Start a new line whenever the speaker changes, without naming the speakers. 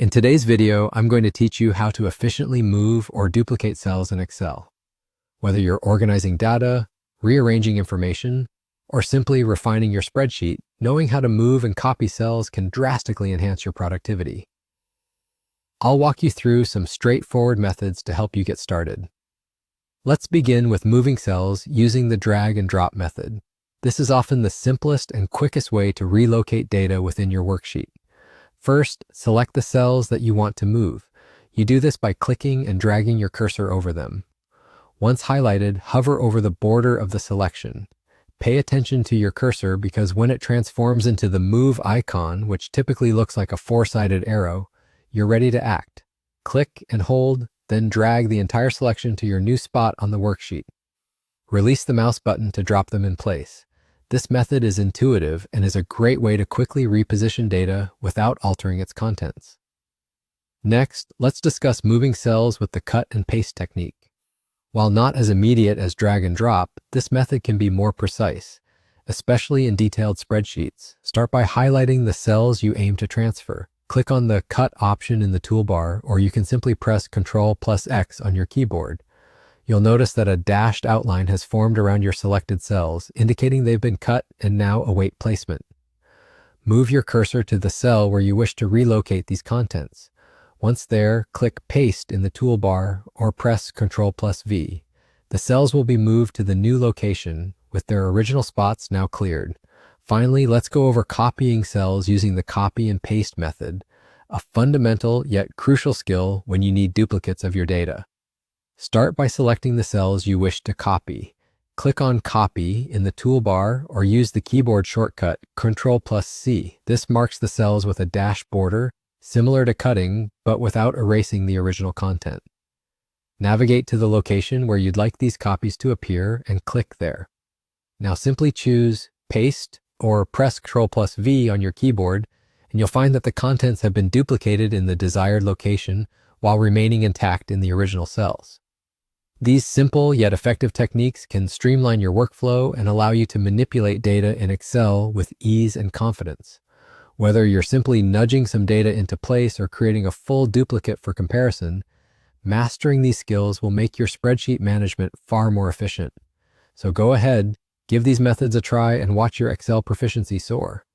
In today's video, I'm going to teach you how to efficiently move or duplicate cells in Excel. Whether you're organizing data, rearranging information, or simply refining your spreadsheet, knowing how to move and copy cells can drastically enhance your productivity. I'll walk you through some straightforward methods to help you get started. Let's begin with moving cells using the drag and drop method. This is often the simplest and quickest way to relocate data within your worksheet. First, select the cells that you want to move. You do this by clicking and dragging your cursor over them. Once highlighted, hover over the border of the selection. Pay attention to your cursor because when it transforms into the move icon, which typically looks like a four-sided arrow, you're ready to act. Click and hold, then drag the entire selection to your new spot on the worksheet. Release the mouse button to drop them in place. This method is intuitive and is a great way to quickly reposition data without altering its contents. Next, let's discuss moving cells with the cut and paste technique. While not as immediate as drag and drop, this method can be more precise, especially in detailed spreadsheets. Start by highlighting the cells you aim to transfer. Click on the Cut option in the toolbar, or you can simply press Ctrl+X on your keyboard. You'll notice that a dashed outline has formed around your selected cells, indicating they've been cut and now await placement. Move your cursor to the cell where you wish to relocate these contents. Once there, click Paste in the toolbar or press Ctrl+V. The cells will be moved to the new location with their original spots now cleared. Finally, let's go over copying cells using the copy and paste method, a fundamental yet crucial skill when you need duplicates of your data. Start by selecting the cells you wish to copy. Click on Copy in the toolbar or use the keyboard shortcut Ctrl+C. This marks the cells with a dashed border, similar to cutting, but without erasing the original content. Navigate to the location where you'd like these copies to appear and click there. Now simply choose Paste or press Ctrl+V on your keyboard, and you'll find that the contents have been duplicated in the desired location while remaining intact in the original cells. These simple yet effective techniques can streamline your workflow and allow you to manipulate data in Excel with ease and confidence. Whether you're simply nudging some data into place or creating a full duplicate for comparison, mastering these skills will make your spreadsheet management far more efficient. So go ahead, give these methods a try and watch your Excel proficiency soar.